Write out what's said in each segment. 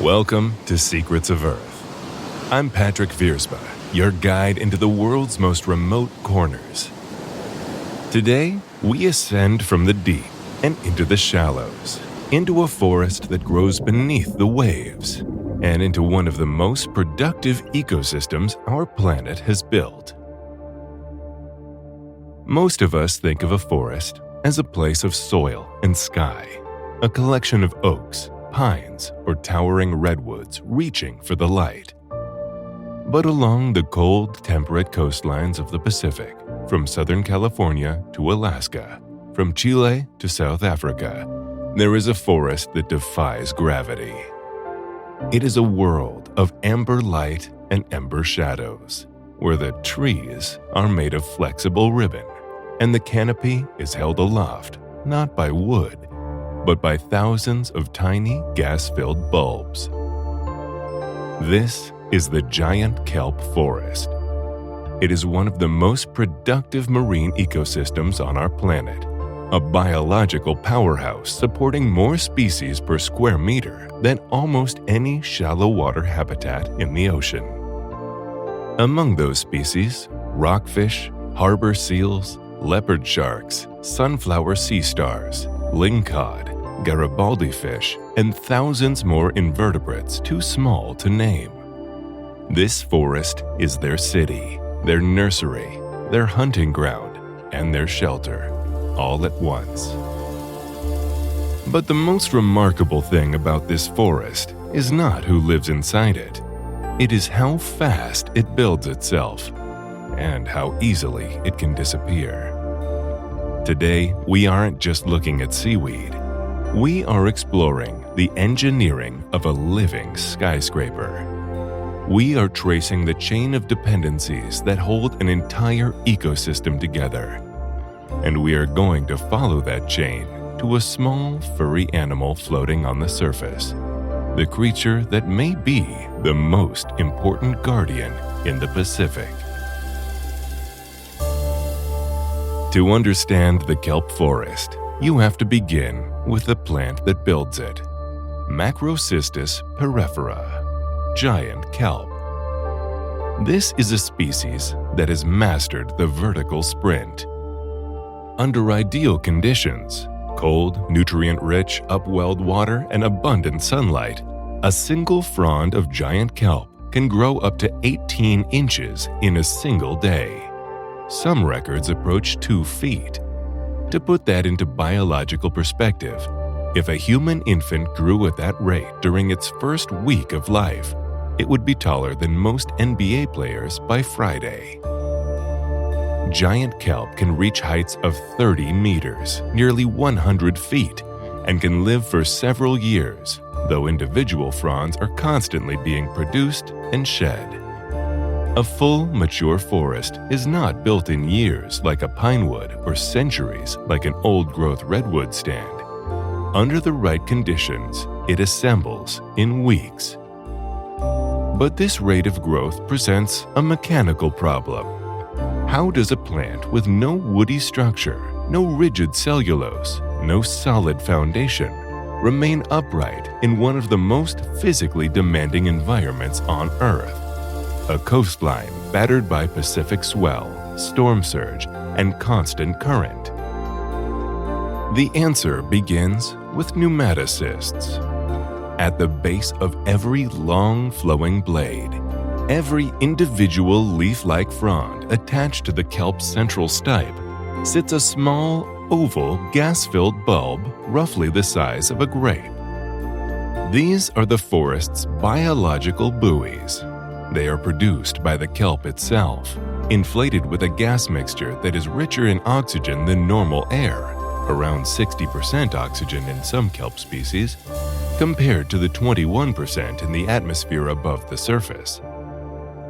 Welcome to Secrets of Earth. I'm Patrick Viersma, your guide into the world's most remote corners. Today, we ascend from the deep and into the shallows, into a forest that grows beneath the waves, and into one of the most productive ecosystems our planet has built. Most of us think of a forest as a place of soil and sky, a collection of oaks, pines, or towering redwoods reaching for the light. But along the cold, temperate coastlines of the Pacific, from Southern California to Alaska, from Chile to South Africa, there is a forest that defies gravity. It is a world of amber light and ember shadows, where the trees are made of flexible ribbon, and the canopy is held aloft not by wood, but by thousands of tiny gas-filled bulbs. This is the Giant Kelp forest. It is one of the most productive marine ecosystems on our planet, a biological powerhouse supporting more species per square meter than almost any shallow water habitat in the ocean. Among those species, rockfish, harbor seals, leopard sharks, sunflower sea stars, lingcod, Garibaldi fish, and thousands more invertebrates too small to name. This forest is their city, their nursery, their hunting ground, and their shelter, all at once. But the most remarkable thing about this forest is not who lives inside it. It is how fast it builds itself, and how easily it can disappear. Today, we aren't just looking at seaweed. We are exploring the engineering of a living skyscraper. We are tracing the chain of dependencies that hold an entire ecosystem together. And we are going to follow that chain to a small, furry animal floating on the surface, the creature that may be the most important guardian in the Pacific. To understand the kelp forest, you have to begin with the plant that builds it, Macrocystis pyrifera, giant kelp. This is a species that has mastered the vertical sprint. Under ideal conditions, cold, nutrient-rich, upwelled water and abundant sunlight, a single frond of giant kelp can grow up to 18 inches in a single day. Some records approach 2 feet. To put that into biological perspective, if a human infant grew at that rate during its first week of life, it would be taller than most NBA players by Friday. Giant kelp can reach heights of 30 meters, nearly 100 feet, and can live for several years, though individual fronds are constantly being produced and shed. A full, mature forest is not built in years like a pinewood or centuries like an old-growth redwood stand. Under the right conditions, it assembles in weeks. But this rate of growth presents a mechanical problem. How does a plant with no woody structure, no rigid cellulose, no solid foundation, remain upright in one of the most physically demanding environments on Earth? A coastline battered by Pacific swell, storm surge, and constant current. The answer begins with pneumatocysts. At the base of every long flowing blade, every individual leaf-like frond attached to the kelp's central stipe sits a small, oval, gas-filled bulb roughly the size of a grape. These are the forest's biological buoys. They are produced by the kelp itself, inflated with a gas mixture that is richer in oxygen than normal air, around 60% oxygen in some kelp species, compared to the 21% in the atmosphere above the surface.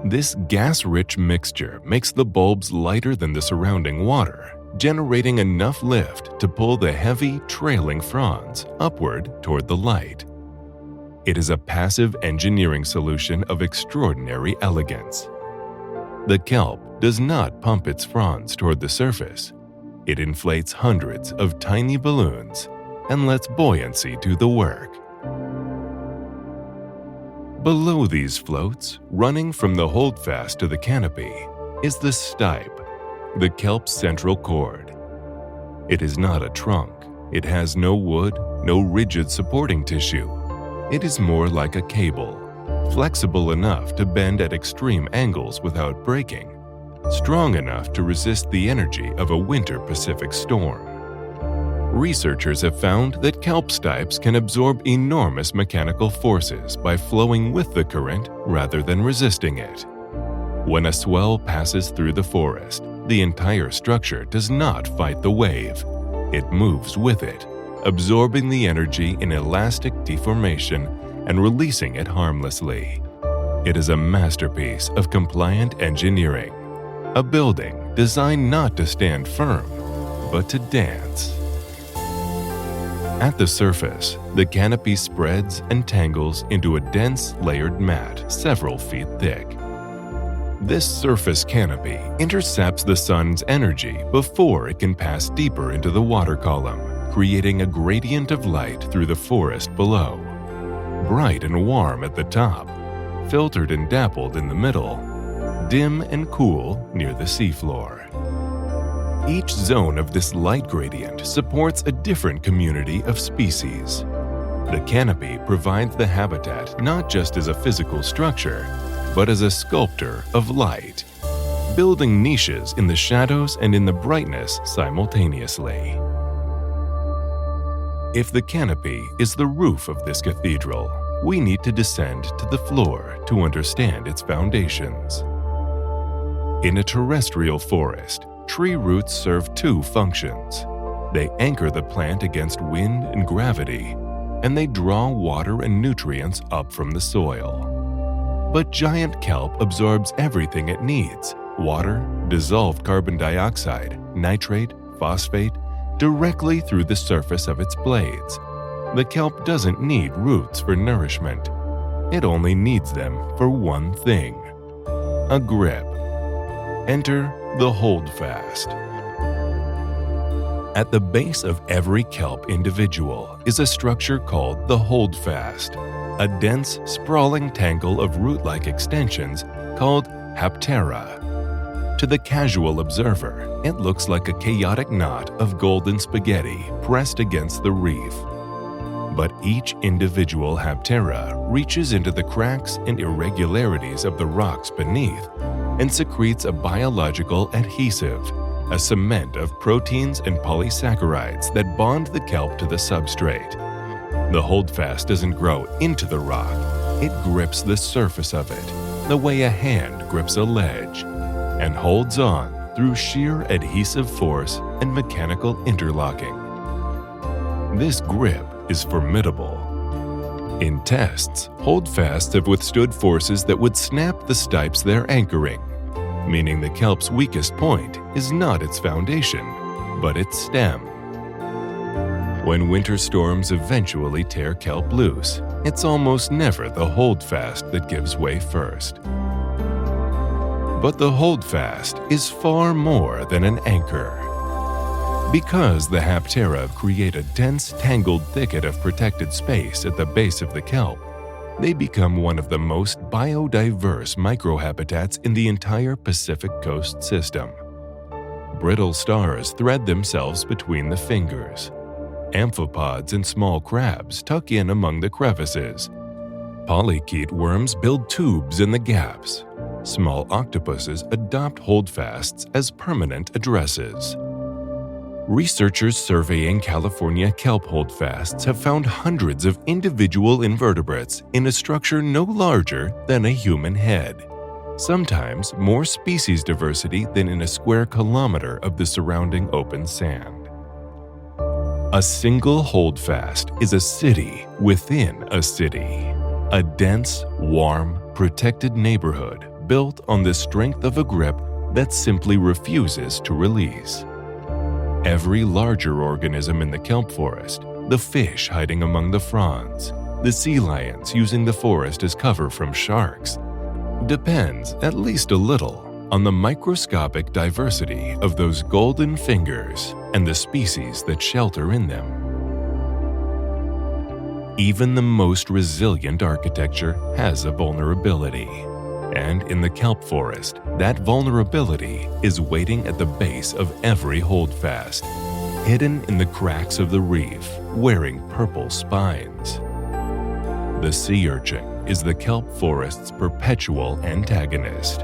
This gas-rich mixture makes the bulbs lighter than the surrounding water, generating enough lift to pull the heavy, trailing fronds upward toward the light. It is a passive engineering solution of extraordinary elegance. The kelp does not pump its fronds toward the surface. It inflates hundreds of tiny balloons and lets buoyancy do the work. Below these floats, running from the holdfast to the canopy, is the stipe, the kelp's central cord. It is not a trunk. It has no wood, no rigid supporting tissue. It is more like a cable, flexible enough to bend at extreme angles without breaking, strong enough to resist the energy of a winter Pacific storm. Researchers have found that kelp stipes can absorb enormous mechanical forces by flowing with the current rather than resisting it. When a swell passes through the forest, the entire structure does not fight the wave. It moves with it, absorbing the energy in elastic deformation and releasing it harmlessly. It is a masterpiece of compliant engineering, a building designed not to stand firm, but to dance. At the surface, the canopy spreads and tangles into a dense layered mat several feet thick. This surface canopy intercepts the sun's energy before it can pass deeper into the water column, creating a gradient of light through the forest below. Bright and warm at the top, filtered and dappled in the middle, dim and cool near the seafloor. Each zone of this light gradient supports a different community of species. The canopy provides the habitat not just as a physical structure, but as a sculptor of light, building niches in the shadows and in the brightness simultaneously. If the canopy is the roof of this cathedral, we need to descend to the floor to understand its foundations. In a terrestrial forest, tree roots serve two functions. They anchor the plant against wind and gravity, and they draw water and nutrients up from the soil. But giant kelp absorbs everything it needs: water, dissolved carbon dioxide, nitrate, phosphate, directly through the surface of its blades. The kelp doesn't need roots for nourishment. It only needs them for one thing: a grip. Enter the holdfast. At the base of every kelp individual is a structure called the holdfast, a dense, sprawling tangle of root-like extensions called haptera. To the casual observer, it looks like a chaotic knot of golden spaghetti pressed against the reef. But each individual haptera reaches into the cracks and irregularities of the rocks beneath and secretes a biological adhesive, a cement of proteins and polysaccharides that bond the kelp to the substrate. The holdfast doesn't grow into the rock, it grips the surface of it, the way a hand grips a ledge, and holds on through sheer adhesive force and mechanical interlocking. This grip is formidable. In tests, holdfasts have withstood forces that would snap the stipes they're anchoring, meaning the kelp's weakest point is not its foundation, but its stem. When winter storms eventually tear kelp loose, it's almost never the holdfast that gives way first. But the holdfast is far more than an anchor. Because the haptera create a dense, tangled thicket of protected space at the base of the kelp, they become one of the most biodiverse microhabitats in the entire Pacific Coast system. Brittle stars thread themselves between the fingers. Amphipods and small crabs tuck in among the crevices. Polychaete worms build tubes in the gaps. Small octopuses adopt holdfasts as permanent addresses. Researchers surveying California kelp holdfasts have found hundreds of individual invertebrates in a structure no larger than a human head, sometimes more species diversity than in a square kilometer of the surrounding open sand. A single holdfast is a city within a city, a dense, warm, protected neighborhood built on the strength of a grip that simply refuses to release. Every larger organism in the kelp forest, the fish hiding among the fronds, the sea lions using the forest as cover from sharks, depends, at least a little, on the microscopic diversity of those golden fingers and the species that shelter in them. Even the most resilient architecture has a vulnerability. And in the kelp forest, that vulnerability is waiting at the base of every holdfast, hidden in the cracks of the reef, wearing purple spines. The sea urchin is the kelp forest's perpetual antagonist.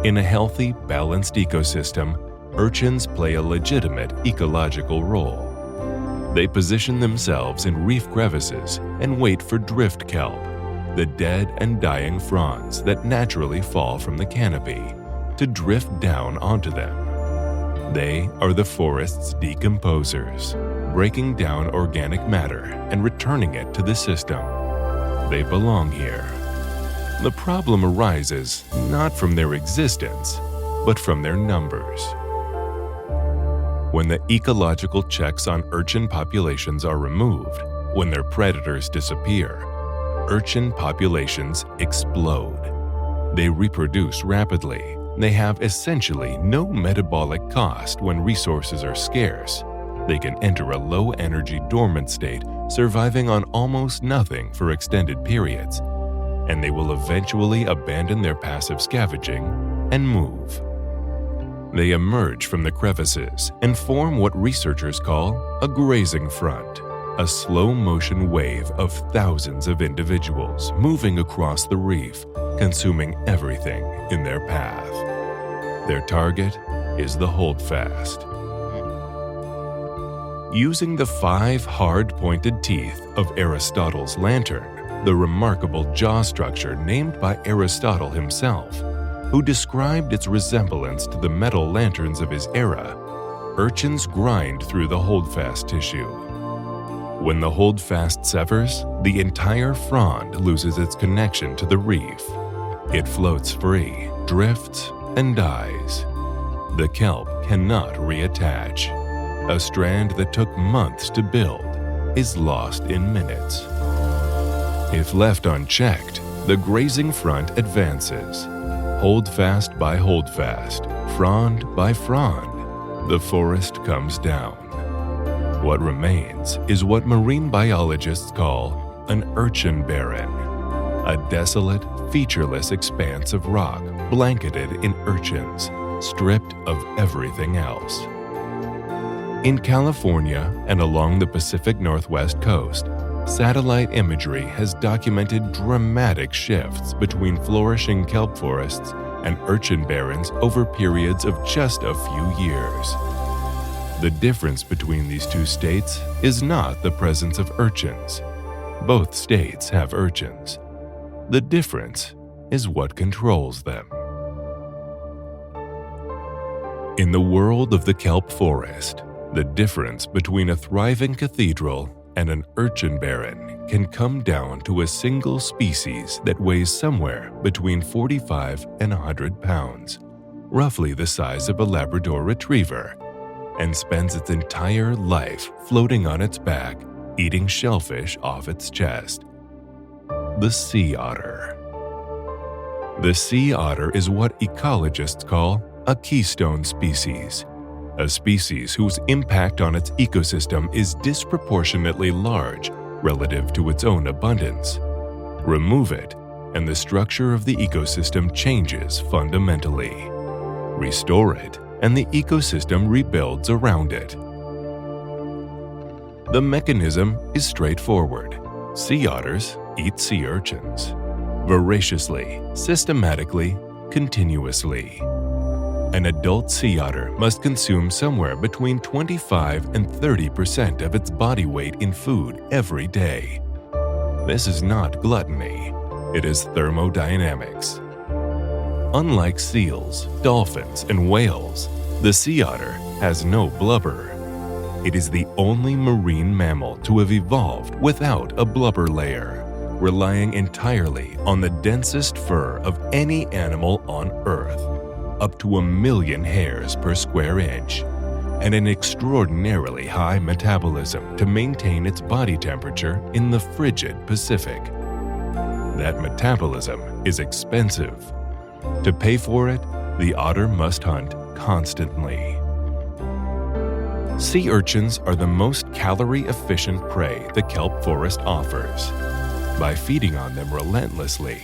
In a healthy, balanced ecosystem, urchins play a legitimate ecological role. They position themselves in reef crevices and wait for drift kelp, the dead and dying fronds that naturally fall from the canopy, to drift down onto them. They are the forest's decomposers, breaking down organic matter and returning it to the system. They belong here. The problem arises not from their existence, but from their numbers. When the ecological checks on urchin populations are removed, when their predators disappear, urchin populations explode. They reproduce rapidly. They have essentially no metabolic cost when resources are scarce. They can enter a low-energy dormant state, surviving on almost nothing for extended periods, and they will eventually abandon their passive scavenging and move. They emerge from the crevices and form what researchers call a grazing front, a slow-motion wave of thousands of individuals moving across the reef, consuming everything in their path. Their target is the holdfast. Using the 5 hard-pointed teeth of Aristotle's lantern, the remarkable jaw structure named by Aristotle himself, who described its resemblance to the metal lanterns of his era, urchins grind through the holdfast tissue. When the holdfast severs, the entire frond loses its connection to the reef. It floats free, drifts, and dies. The kelp cannot reattach. A strand that took months to build is lost in minutes. If left unchecked, the grazing front advances. Holdfast by holdfast, frond by frond, the forest comes down. What remains is what marine biologists call an urchin barren, a desolate, featureless expanse of rock blanketed in urchins, stripped of everything else. In California and along the Pacific Northwest coast, satellite imagery has documented dramatic shifts between flourishing kelp forests and urchin barrens over periods of just a few years. The difference between these two states is not the presence of urchins. Both states have urchins. The difference is what controls them. In the world of the kelp forest, the difference between a thriving cathedral and an urchin barren can come down to a single species that weighs somewhere between 45 and 100 pounds, roughly the size of a Labrador retriever, and spends its entire life floating on its back, eating shellfish off its chest. The sea otter. The sea otter is what ecologists call a keystone species, a species whose impact on its ecosystem is disproportionately large relative to its own abundance. Remove it, and the structure of the ecosystem changes fundamentally. Restore it, and the ecosystem rebuilds around it. The mechanism is straightforward. Sea otters eat sea urchins. Voraciously, systematically, continuously. An adult sea otter must consume somewhere between 25 and 30% of its body weight in food every day. This is not gluttony, it is thermodynamics. Unlike seals, dolphins, and whales, the sea otter has no blubber. It is the only marine mammal to have evolved without a blubber layer, relying entirely on the densest fur of any animal on Earth, up to 1 million hairs per square inch, and an extraordinarily high metabolism to maintain its body temperature in the frigid Pacific. That metabolism is expensive. To pay for it, the otter must hunt constantly. Sea urchins are the most calorie-efficient prey the kelp forest offers. By feeding on them relentlessly,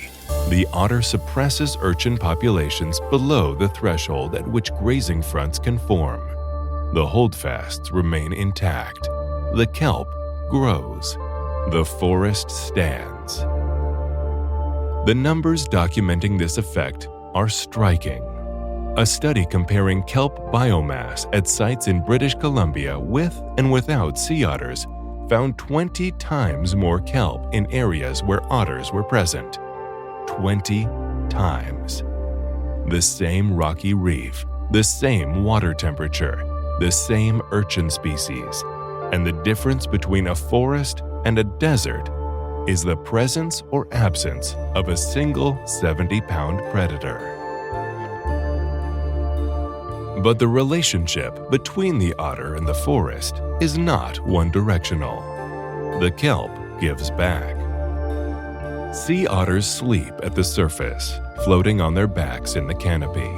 the otter suppresses urchin populations below the threshold at which grazing fronts can form. The holdfasts remain intact. The kelp grows. The forest stands. The numbers documenting this effect are striking. A study comparing kelp biomass at sites in British Columbia with and without sea otters found 20 times more kelp in areas where otters were present. 20 times. The same rocky reef, the same water temperature, the same urchin species, and the difference between a forest and a desert is the presence or absence of a single 70-pound predator. But the relationship between the otter and the forest is not one-directional. The kelp gives back. Sea otters sleep at the surface, floating on their backs in the canopy.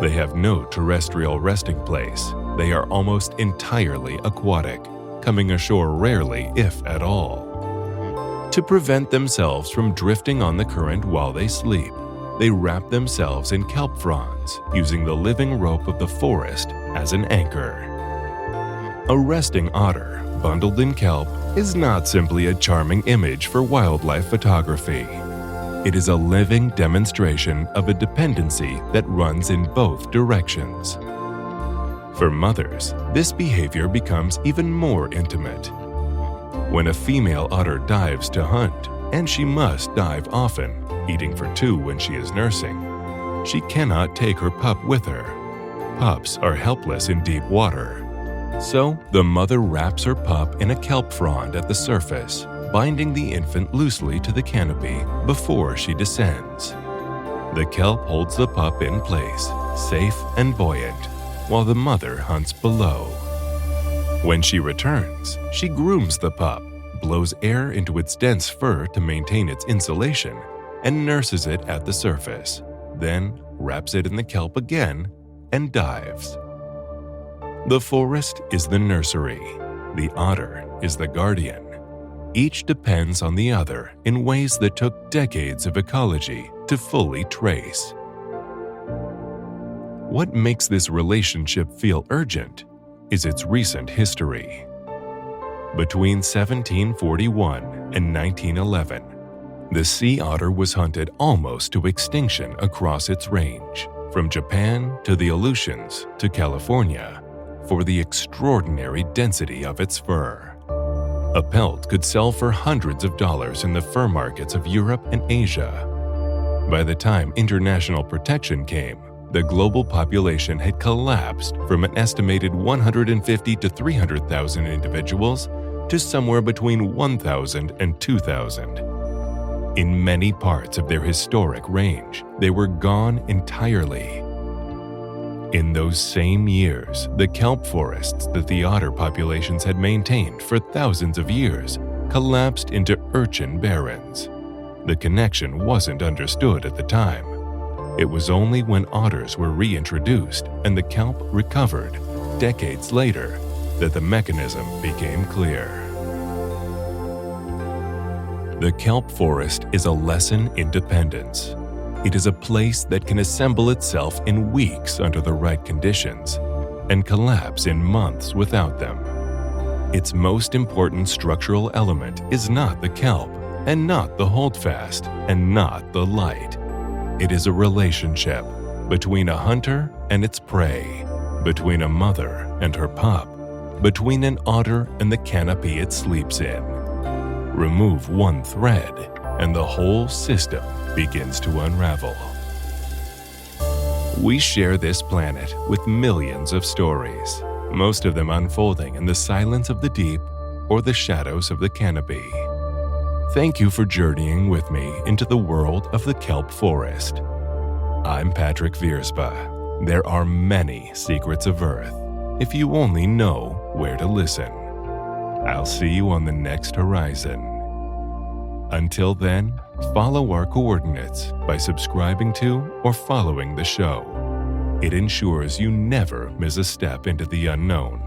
They have no terrestrial resting place. They are almost entirely aquatic, coming ashore rarely, if at all. To prevent themselves from drifting on the current while they sleep, they wrap themselves in kelp fronds, using the living rope of the forest as an anchor. A resting otter, bundled in kelp, is not simply a charming image for wildlife photography. It is a living demonstration of a dependency that runs in both directions. For mothers, this behavior becomes even more intimate. When a female otter dives to hunt, and she must dive often, eating for two when she is nursing, she cannot take her pup with her. Pups are helpless in deep water. So, the mother wraps her pup in a kelp frond at the surface, binding the infant loosely to the canopy before she descends. The kelp holds the pup in place, safe and buoyant, while the mother hunts below. When she returns, she grooms the pup, blows air into its dense fur to maintain its insulation, and nurses it at the surface, then wraps it in the kelp again and dives. The forest is the nursery. The otter is the guardian. Each depends on the other in ways that took decades of ecology to fully trace. What makes this relationship feel urgent is its recent history. Between 1741 and 1911, the sea otter was hunted almost to extinction across its range, from Japan to the Aleutians to California, for the extraordinary density of its fur. A pelt could sell for hundreds of dollars in the fur markets of Europe and Asia. By the time international protection came, the global population had collapsed from an estimated 150 to 300,000 individuals to somewhere between 1,000 and 2,000. In many parts of their historic range, they were gone entirely. In those same years, the kelp forests that the otter populations had maintained for thousands of years collapsed into urchin barrens. The connection wasn't understood at the time. It was only when otters were reintroduced and the kelp recovered, decades later, that the mechanism became clear. The kelp forest is a lesson in dependence. It is a place that can assemble itself in weeks under the right conditions and collapse in months without them. Its most important structural element is not the kelp, and not the holdfast, and not the light. It is a relationship between a hunter and its prey, between a mother and her pup, between an otter and the canopy it sleeps in. Remove one thread, and the whole system begins to unravel. We share this planet with millions of stories, most of them unfolding in the silence of the deep or the shadows of the canopy. Thank you for journeying with me into the world of the kelp forest. I'm Patrick Vierspa. There are many secrets of Earth, if you only know where to listen. I'll see you on the next horizon. Until then, follow our coordinates by subscribing to or following the show. It ensures you never miss a step into the unknown.